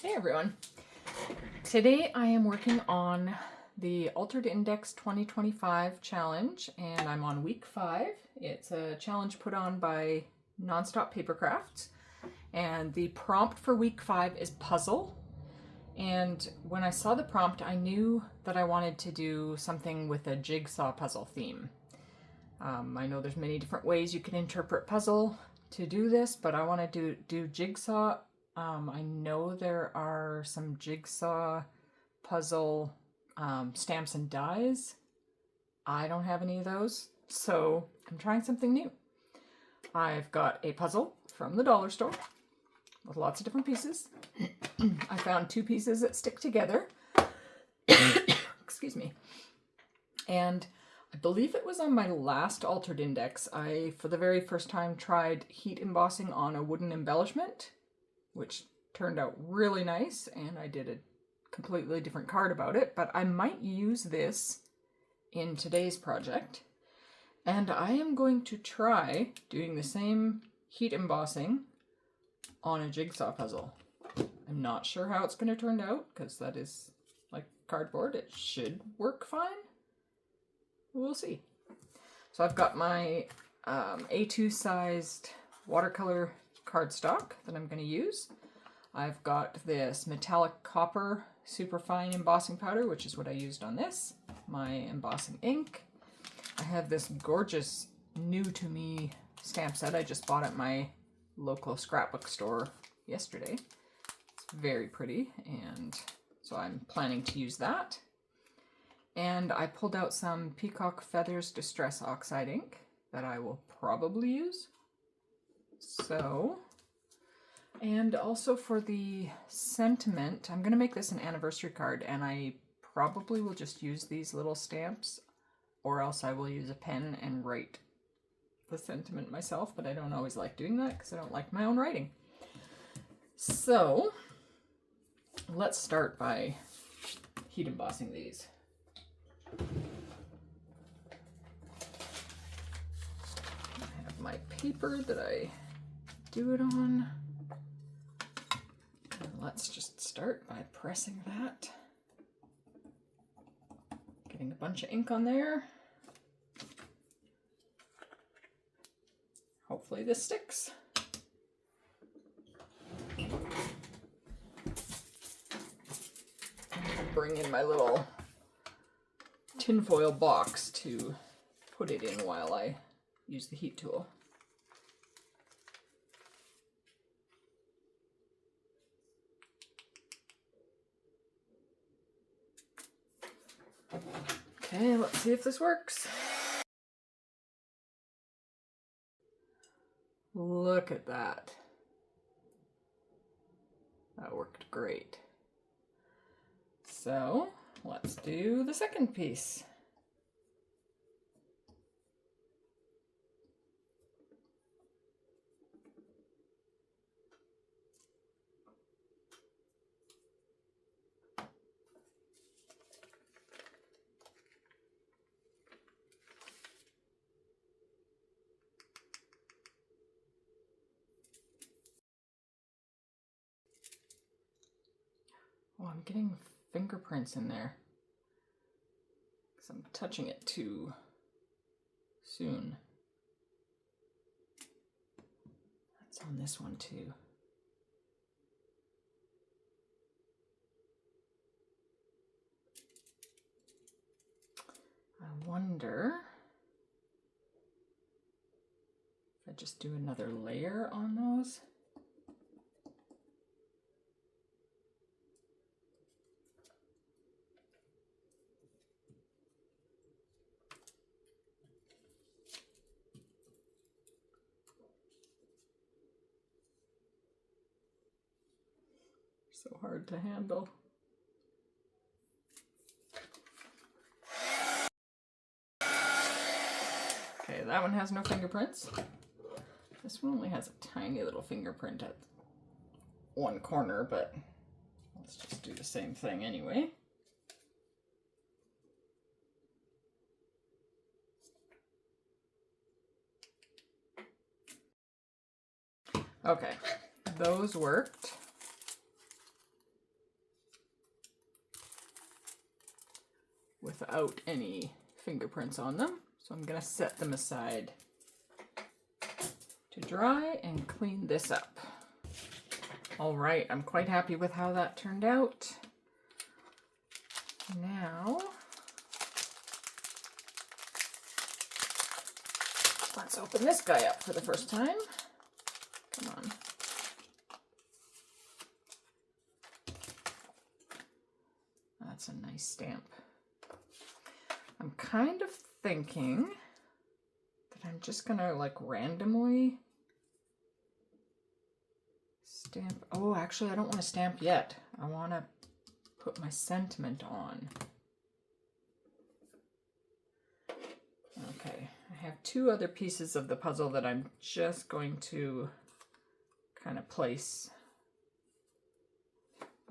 Hey everyone. Today I am working on the Altered Index 2025 challenge and I'm on week 5. It's a challenge put on by Nonstop Paper Crafts and the prompt for week 5 is puzzle. And when I saw the prompt I knew that I wanted to do something with a jigsaw puzzle theme. I know there's many different ways you can interpret puzzle to do this, but I want to do jigsaw. I know there are some jigsaw puzzle stamps and dies. I don't have any of those, so I'm trying something new. I've got a puzzle from the dollar store with lots of different pieces. I found 2 pieces that stick together. Excuse me. And I believe it was on my last Altered Index. I, for the very first time, tried heat embossing on a wooden embellishment, which turned out really nice, and I did a completely different card about it, but I might use this in today's project. And I am going to try doing the same heat embossing on a jigsaw puzzle. I'm not sure how it's going to turn out, because that is like cardboard. It should work fine. We'll see. So I've got my A2 sized watercolor cardstock that I'm going to use. I've got this metallic copper superfine embossing powder, which is what I used on this, my embossing ink. I have this gorgeous new to me stamp set I just bought at my local scrapbook store yesterday. It's very pretty, and so I'm planning to use that. And I pulled out some Peacock Feathers Distress Oxide ink that I will probably use. So, and also for the sentiment, I'm going to make this an anniversary card, and I probably will just use these little stamps, or else I will use a pen and write the sentiment myself, but I don't always like doing that because I don't like my own writing. So, let's start by heat embossing these. I have my paper that I do it on. And let's just start by pressing that. Getting a bunch of ink on there. Hopefully this sticks. Bring in my little tinfoil box to put it in while I use the heat tool. Okay, let's see if this works. Look at that. That worked great. So, let's do the second piece. Oh, I'm getting fingerprints in there because I'm touching it too soon. That's on this one too. I wonder if I just do another layer on those. So hard to handle. Okay, that one has no fingerprints. This one only has a tiny little fingerprint at one corner, but let's just do the same thing anyway. Okay, those worked. without any fingerprints on them. So I'm going to set them aside to dry and clean this up. All right, I'm quite happy with how that turned out. Now, let's open this guy up for the first time. Come on. That's a nice stamp. I'm kind of thinking that I'm just gonna like randomly stamp. Oh, actually, I don't want to stamp yet. I want to put my sentiment on. Okay, I have two other pieces of the puzzle that I'm just going to kind of place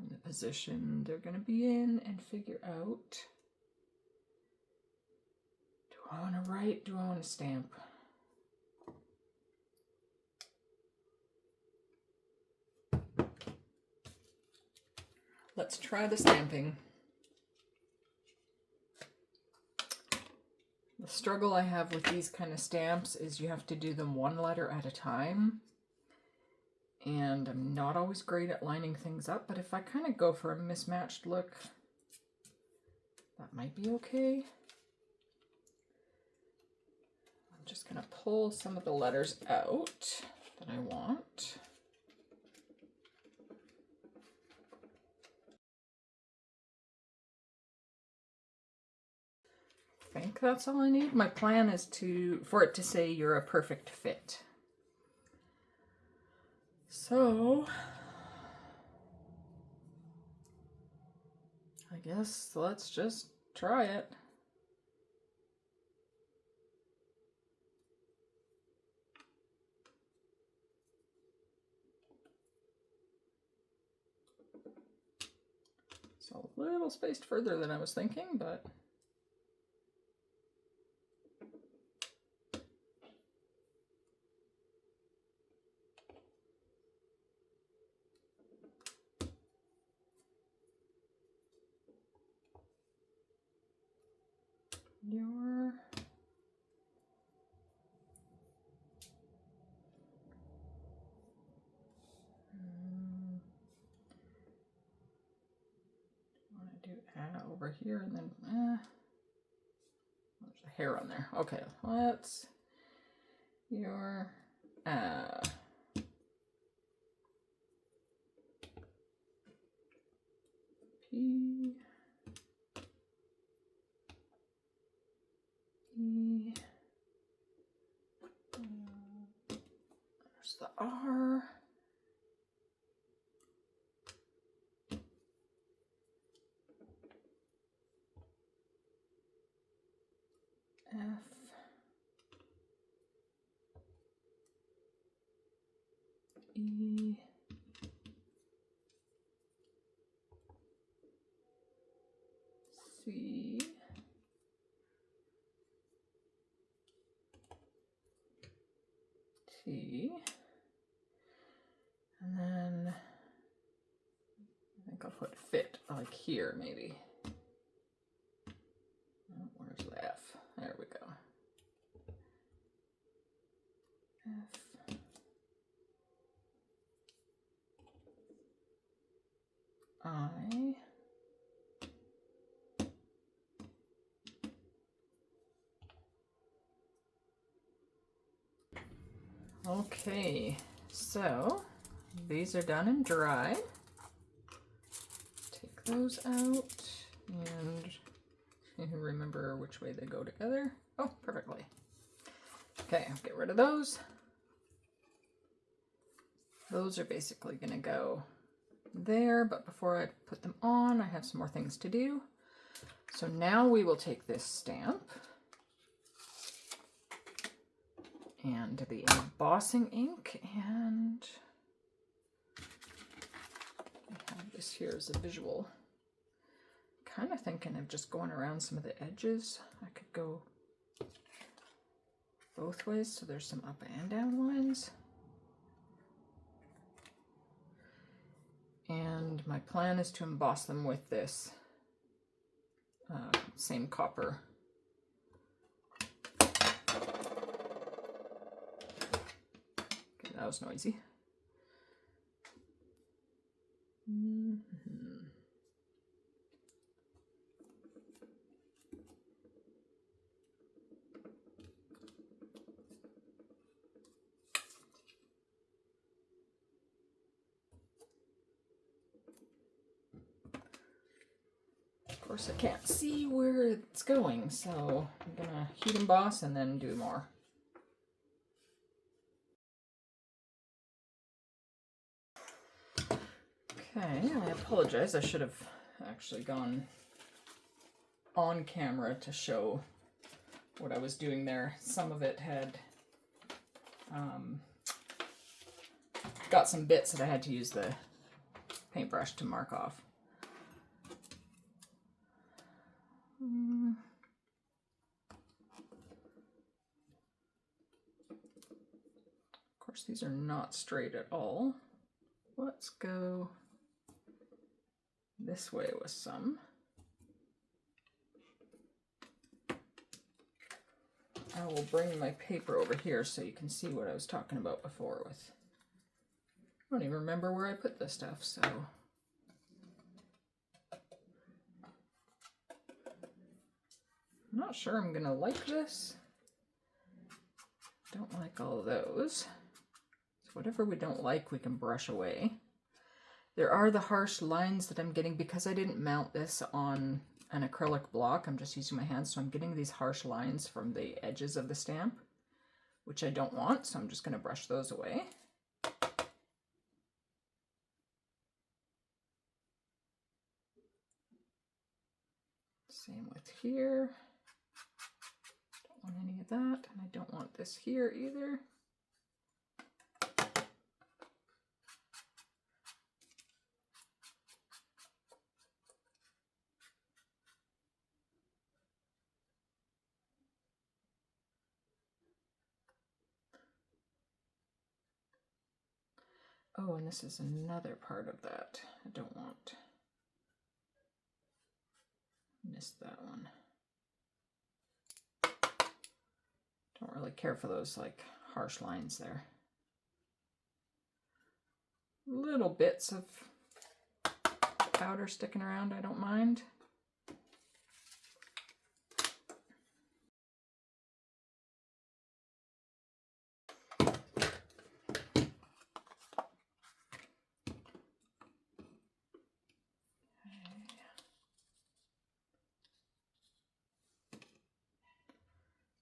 in the position they're going to be in and figure out, do I want to write, do I want to stamp? Let's try the stamping. The struggle I have with these kind of stamps is you have to do them one letter at a time. And I'm not always great at lining things up, but if I kind of go for a mismatched look, that might be okay. I'm just going to pull some of the letters out that I want. I think that's all I need. My plan is for it to say you're a perfect fit. So, I guess let's just try it. So a little spaced further than I was thinking, but your want to do over here and then there's a hair on there. Okay, let's your P E there's the R F E C T, and then I think I'll put fit like here maybe. Oh, where's the F? There we go. F I Okay, so these are done and dried. Take those out and remember which way they go together. Oh, perfectly. Okay, get rid of those. Those are basically going to go there, but before I put them on, I have some more things to do. So now we will take this stamp and the embossing ink, and I have this here as a visual. Kind of thinking of just going around some of the edges. I could go both ways, so there's some up and down lines. And my plan is to emboss them with this same copper. Okay, that was noisy. Of course, I can't see where it's going, so I'm gonna heat emboss and then do more. Okay, I apologize. I should have actually gone on camera to show what I was doing there. Some of it had got some bits that I had to use the paintbrush to mark off. Of course, these are not straight at all. Let's go this way with some. I will bring my paper over here so you can see what I was talking about before with... I don't even remember where I put this stuff, so... I'm not sure I'm gonna like this. Don't like all of those. So whatever we don't like, we can brush away. There are the harsh lines that I'm getting because I didn't mount this on an acrylic block. I'm just using my hands, so I'm getting these harsh lines from the edges of the stamp, which I don't want, so I'm just gonna brush those away. Same with here. Don't want any of that, and I don't want this here either. Oh, and this is another part of that. I don't want. Missed that one. Don't really care for those like harsh lines there. Little bits of powder sticking around, I don't mind.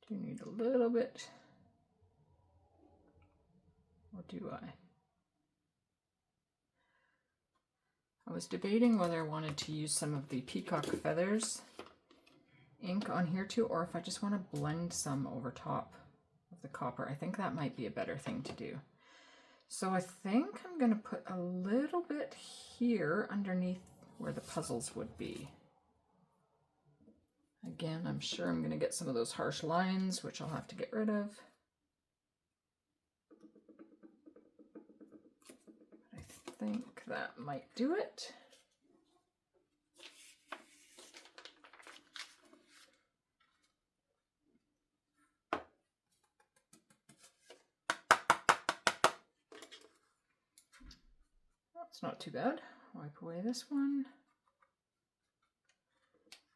Do need a little bit, or do I? I was debating whether I wanted to use some of the Peacock Feathers ink on here too, or if I just want to blend some over top of the copper. I think that might be a better thing to do. So I think I'm going to put a little bit here underneath where the puzzles would be. Again, I'm sure I'm going to get some of those harsh lines, which I'll have to get rid of. I think that might do it. That's not too bad. Wipe away this one.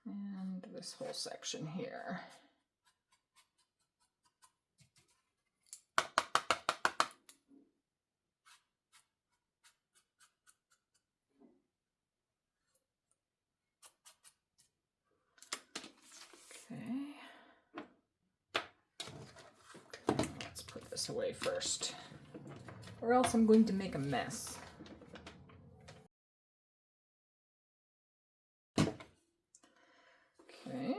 And this whole section here. Okay. Let's put this away first, or else I'm going to make a mess. Okay.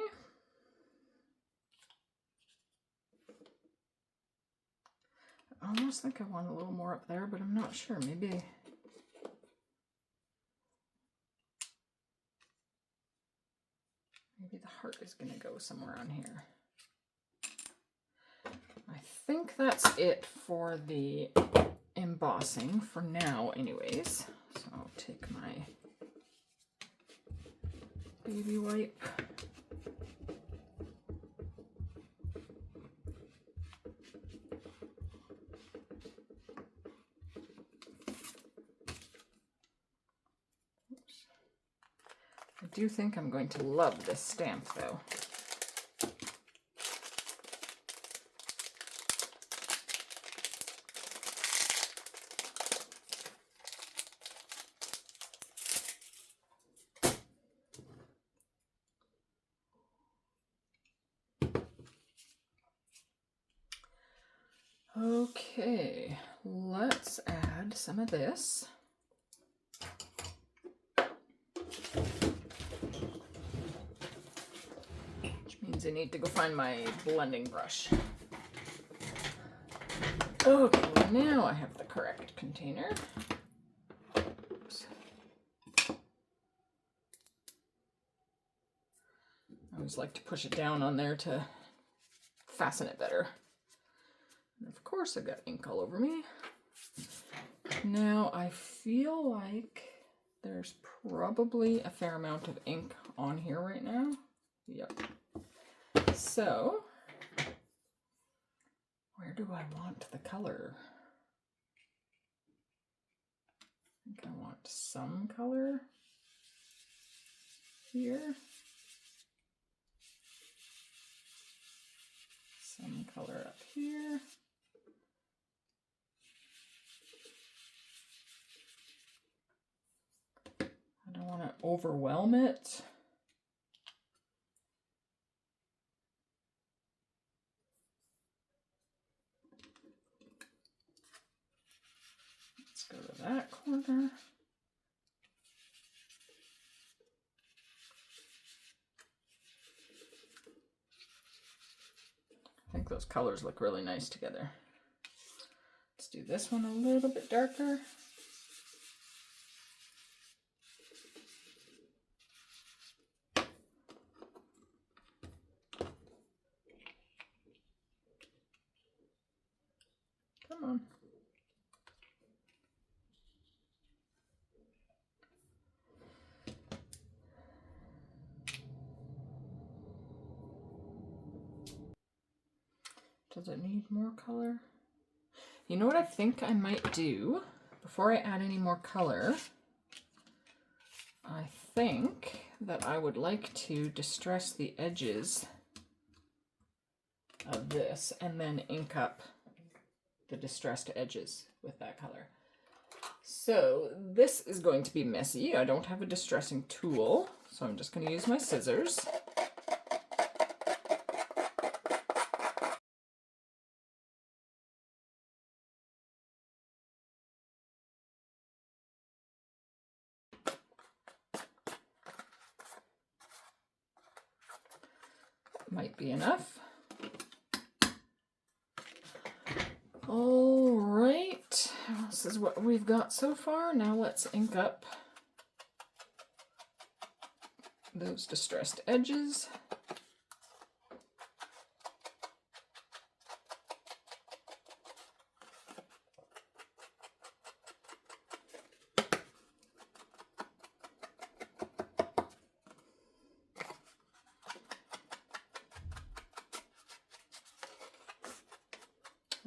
I almost think I want a little more up there, but I'm not sure. Maybe the heart is going to go somewhere on here. I think that's it for the embossing for now anyways. So I'll take my baby wipe I do think I'm going to love this stamp though. Okay, let's add some of this. Which means I need to go find my blending brush. Okay, now I have the correct container. Oops. I always like to push it down on there to fasten it better. And of course I've got ink all over me. Now I feel like there's probably a fair amount of ink on here right now. Yep. So, where do I want the color? I think I want some color here. Some color up here. I don't want to overwhelm it. Let's go to that corner. I think those colors look really nice together. Let's do this one a little bit darker. Come on. Does it need more color? You know what I think I might do before I add any more color? I think that I would like to distress the edges of this and then ink up the distressed edges with that color. So this is going to be messy. I don't have a distressing tool, so I'm just going to use my scissors. Might be enough. All right, this is what we've got so far. Now let's ink up those distressed edges.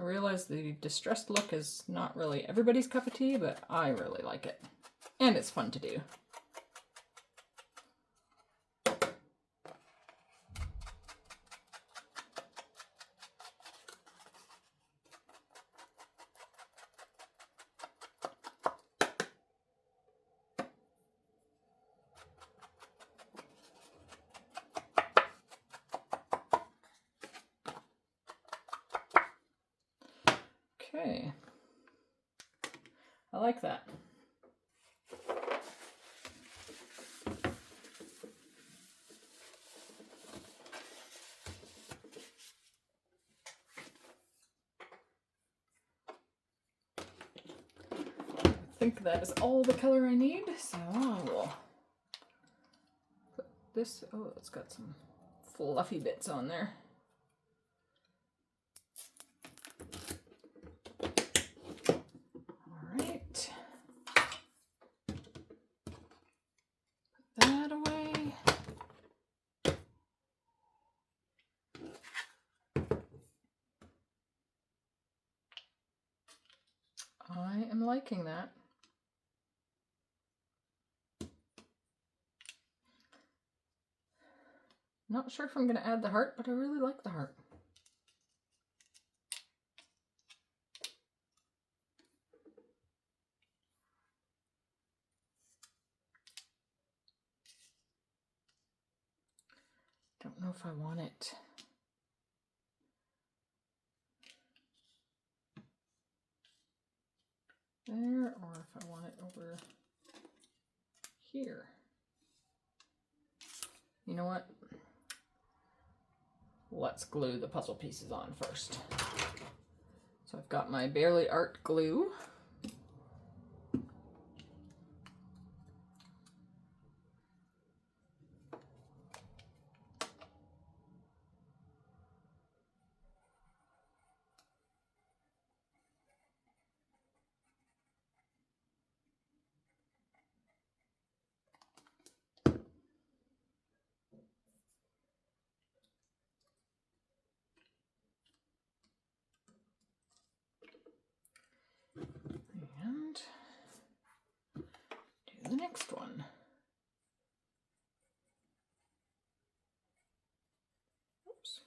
I realize the distressed look is not really everybody's cup of tea, but I really like it. And it's fun to do. Okay. I like that. I think that is all the color I need, so I will put this. Oh, it's got some fluffy bits on there. All right. Put that away. I am liking that. Not sure if I'm going to add the heart, but I really like the heart. Don't know if I want it there or if I want it over here. You know what? Let's glue the puzzle pieces on first. So I've got my Bearly Art glue. And do the next one. Oops.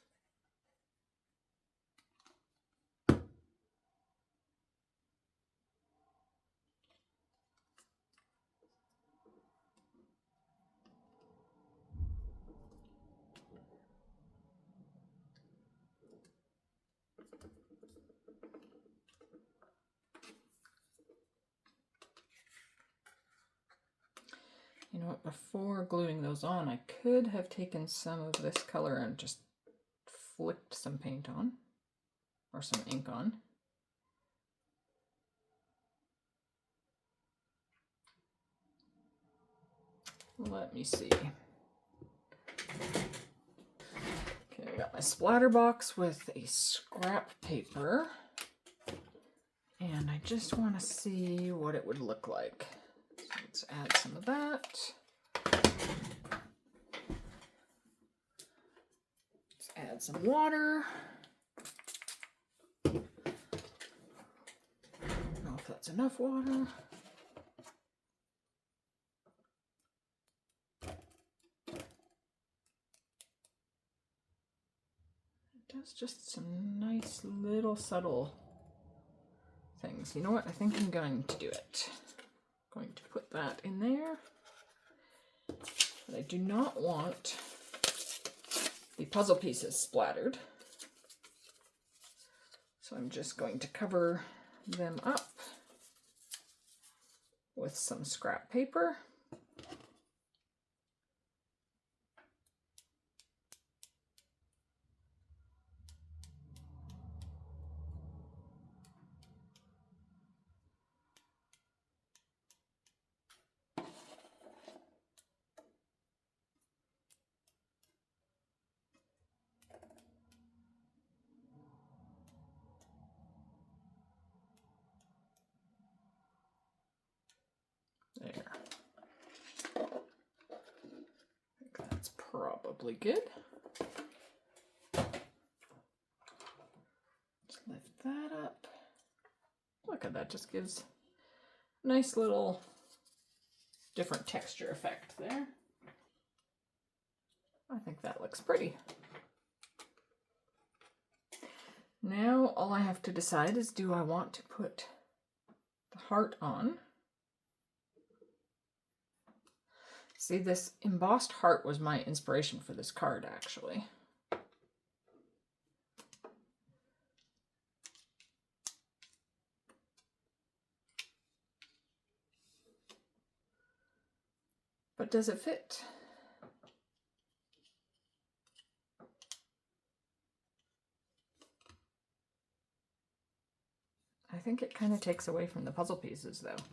You know what, before gluing those on, I could have taken some of this color and just flicked some paint on, or some ink on. Let me see. Okay, I got my splatter box with a scrap paper, and I just want to see what it would look like. So let's add some of that. Let's add some water. I don't know if that's enough water. Does just some nice little subtle things. You know what? I think I'm going to do it. I'm going to put that in there. But I do not want the puzzle pieces splattered. So I'm just going to cover them up with some scrap paper. There. I think that's probably good. Just lift that up. Look at that, just gives a nice little different texture effect there. I think that looks pretty. Now all I have to decide is, do I want to put the heart on? See, this embossed heart was my inspiration for this card, actually. But does it fit? I think it kind of takes away from the puzzle pieces, though.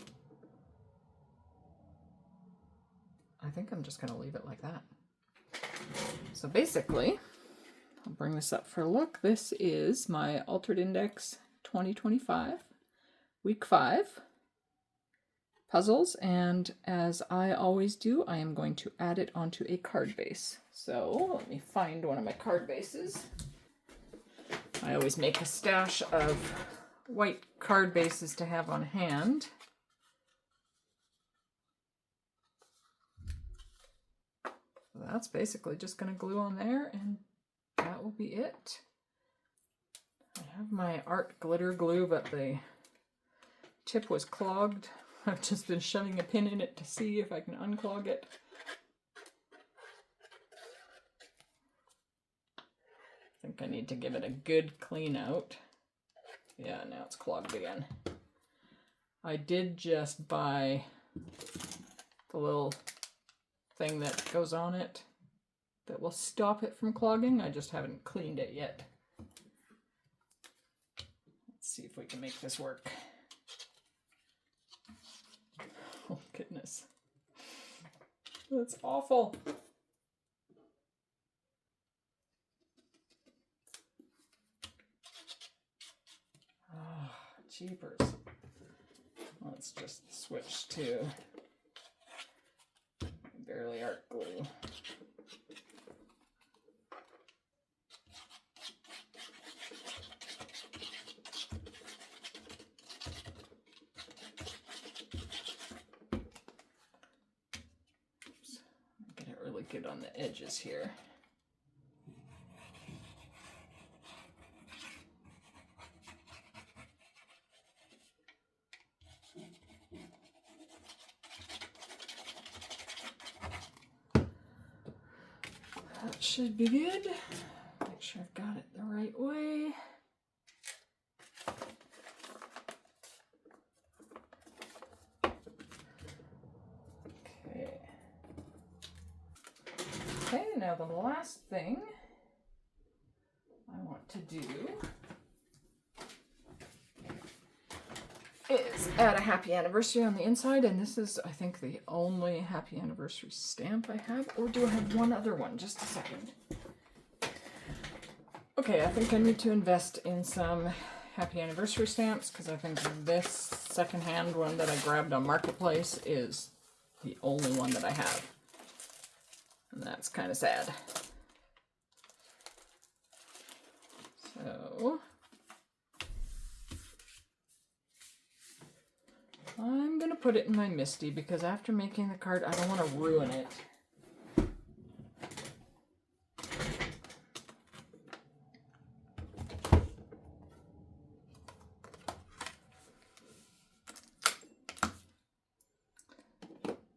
I think I'm just going to leave it like that. So basically, I'll bring this up for a look. This is my Altered Index 2025, week 5 puzzles, and as I always do, I am going to add it onto a card base. So let me find one of my card bases. I always make a stash of white card bases to have on hand. that's basically just going to glue on there, and that will be it. I have my art glitter glue, but the tip was clogged. I've just been shoving a pin in it to see if I can unclog it. I think I need to give it a good clean out. Yeah, now it's clogged again. I did just buy the little thing that goes on it that will stop it from clogging. I just haven't cleaned it yet. Let's see if we can make this work. Oh goodness. That's awful. Oh, jeepers. Let's just switch to Bearly Art Glue. Oops. Get it really good on the edges here. That should be good. Make sure I've got it the right way. Okay. Okay, now the last thing I want to do is add a happy anniversary on the inside, and this is, I think, the only happy anniversary stamp I have. Or do I have one other one? Just a second. Okay, I think I need to invest in some happy anniversary stamps, because I think this secondhand one that I grabbed on Marketplace is the only one that I have. And that's kind of sad. So I'm going to put it in my MISTI, because after making the card, I don't want to ruin it.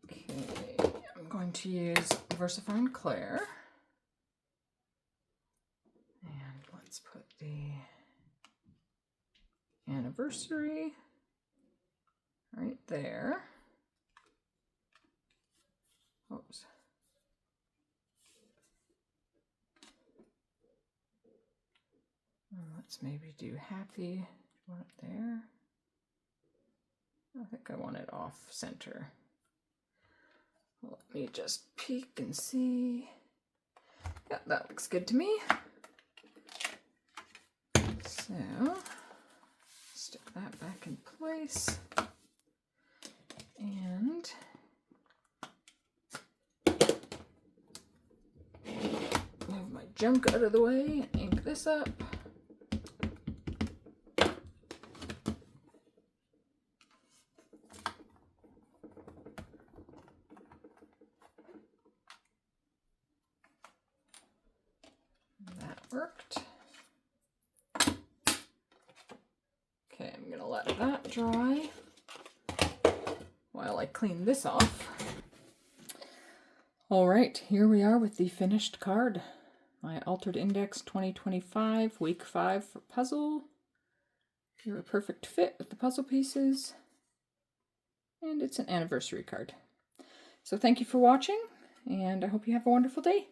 Okay, I'm going to use VersaFine Clair. And let's put the anniversary right there. Oops. And let's maybe do happy. Do you want it there? I think I want it off center. Let me just peek and see. Yeah, that looks good to me. So, stick that back in place. And move my junk out of the way, ink this up. That worked. Okay, I'm gonna let that dry while I clean this off. All right, here we are with the finished card. My Altered Index 2025, week 5 for puzzle. You're a perfect fit with the puzzle pieces. And it's an anniversary card. So thank you for watching, and I hope you have a wonderful day.